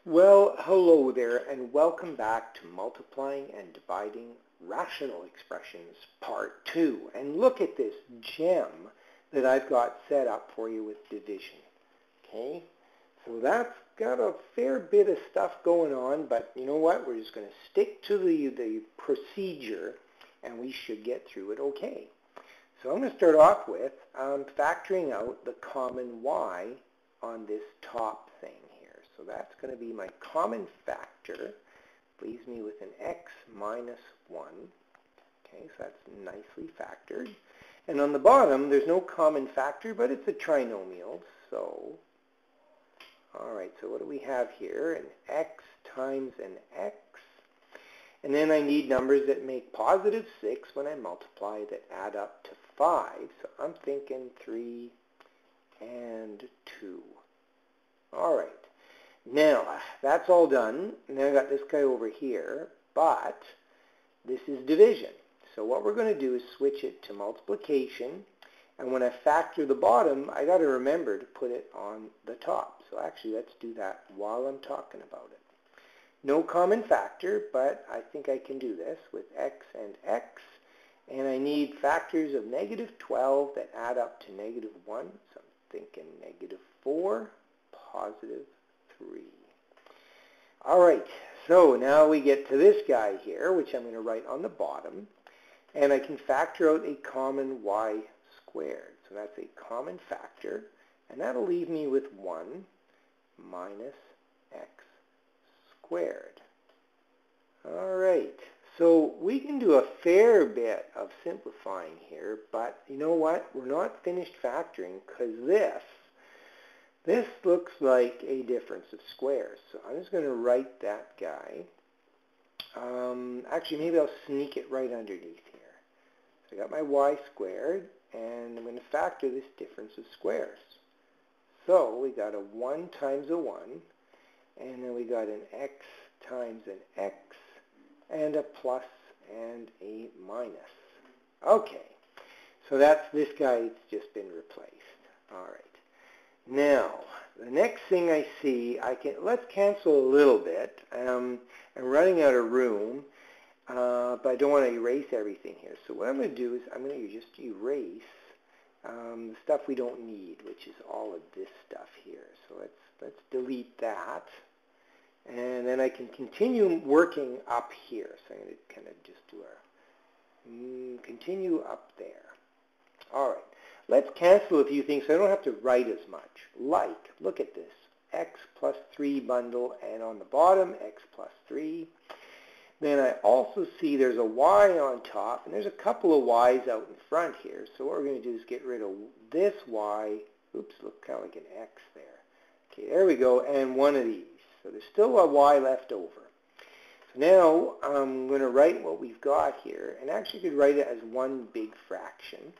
Well, hello there, and welcome back to Multiplying and Dividing Rational Expressions, Part 2. And look at this gem that I've got set up for you with division. Okay, so that's got a fair bit of stuff going on, but you know what? We're just going to stick to the procedure, and we should get through it okay. So I'm going to start off with factoring out the common y on this top thing here. So that's going to be my common factor. Leaves me with an x minus 1. Okay, so that's nicely factored. And on the bottom, there's no common factor, but it's a trinomial. So, all right, so what do we have here? An x times an x. And then I need numbers that make positive 6 when I multiply that add up to 5. So I'm thinking 3 and 2. All right. Now, that's all done. And then I got this guy over here, but this is division. So what we're going to do is switch it to multiplication. And when I factor the bottom, I got to remember to put it on the top. So actually, let's do that while I'm talking about it. No common factor, but I think I can do this with x and x. And I need factors of negative 12 that add up to negative 1. So I'm thinking negative 4, positive 3. All right, so now we get to this guy here, which I'm going to write on the bottom. And I can factor out a common y squared. So that's a common factor. And that'll leave me with 1 minus x squared. All right, so we can do a fair bit of simplifying here, but you know what? We're not finished factoring because this looks like a difference of squares. So I'm just going to write that guy. Actually, maybe I'll sneak it right underneath here. So I got my y squared, and I'm going to factor this difference of squares. So we got a 1 times a 1, and then we got an x times an x, and a plus and a minus. Okay, so that's this guy. It's just been replaced. All right. Now, the next thing I see, let's cancel a little bit. I'm running out of room, but I don't want to erase everything here. So what I'm going to do is I'm going to just erase the stuff we don't need, which is all of this stuff here. So let's delete that. And then I can continue working up here. So I'm going to kind of just do a continue up there. All right. Let's cancel a few things so I don't have to write as much. Like, look at this, x plus 3 bundle, and on the bottom, x plus 3. Then I also see there's a y on top, and there's a couple of y's out in front here. So what we're going to do is get rid of this y. Oops, look kind of like an x there. Okay, there we go, and one of these. So there's still a y left over. So now I'm going to write what we've got here, and actually could write it as one big fraction.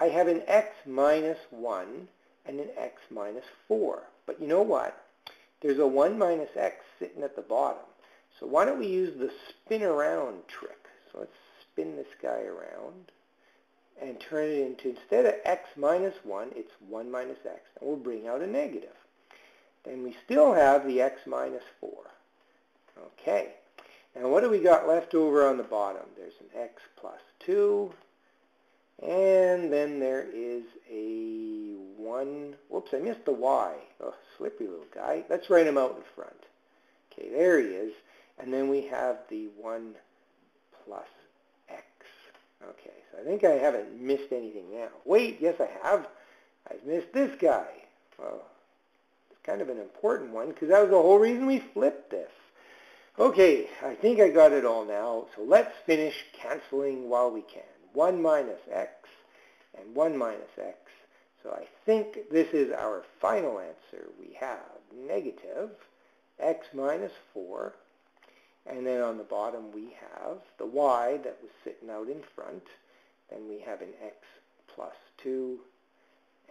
I have an x minus 1 and an x minus 4. But you know what? There's a 1 minus x sitting at the bottom. So why don't we use the spin around trick? So let's spin this guy around and turn it into, instead of x minus 1, it's 1 minus x. And we'll bring out a negative. Then we still have the x minus 4. Okay. Now what do we got left over on the bottom? There's an x plus 2. And then there is a 1. Whoops, I missed the y. Oh, slippery little guy. Let's write him out in front. Okay, there he is. And then we have the 1 plus x. Okay, so I think I haven't missed anything now. Wait, yes I have. I've missed this guy. Well, it's kind of an important one because that was the whole reason we flipped this. Okay, I think I got it all now. So let's finish canceling while we can. 1 minus x and 1 minus x. So I think this is our final answer. We have negative x minus 4. And then on the bottom we have the y that was sitting out in front. Then we have an x plus 2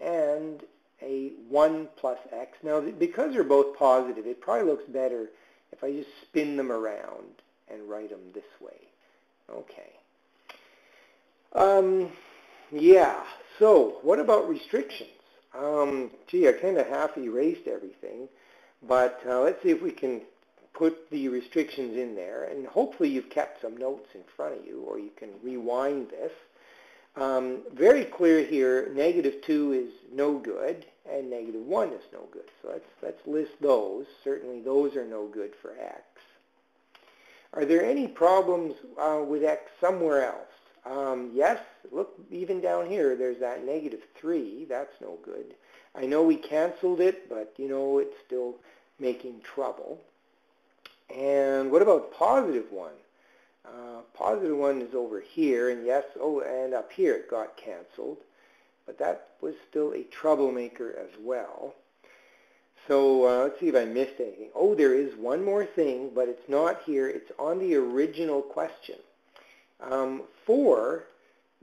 and a 1 plus x. Now because they're both positive, it probably looks better if I just spin them around and write them this way. Okay. Yeah, so what about restrictions? Gee, I kind of half erased everything, But let's see if we can put the restrictions in there, and hopefully you've kept some notes in front of you, or you can rewind this. Very clear here, -2 is no good, and -1 is no good. So let's list those. Certainly those are no good for x. Are there any problems with x somewhere else? Yes, look, even down here, there's that -3. That's no good. I know we canceled it, but you know it's still making trouble. And what about +1? +1 is over here, and yes, oh, and up here it got canceled, but that was still a troublemaker as well. So let's see if I missed anything. Oh, there is one more thing, but it's not here. It's on the original question. 4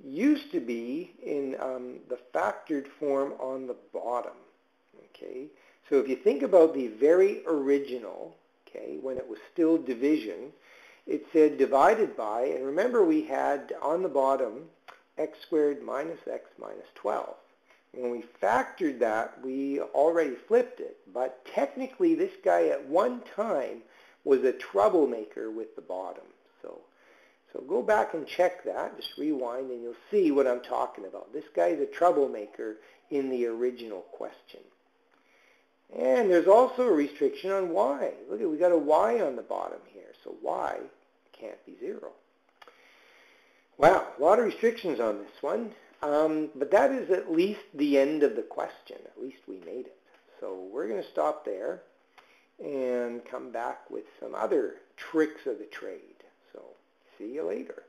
used to be in the factored form on the bottom. Okay, so if you think about the very original, okay, when it was still division, it said divided by, and remember we had on the bottom x squared minus x minus 12. When we factored that, we already flipped it, but technically this guy at one time was a troublemaker with the bottom. So go back and check that, just rewind, and you'll see what I'm talking about. This guy is a troublemaker in the original question. And there's also a restriction on y. Look, we got a y on the bottom here, so y can't be 0. Wow, a lot of restrictions on this one, but that is at least the end of the question. At least we made it. So we're going to stop there and come back with some other tricks of the trade. So see you later.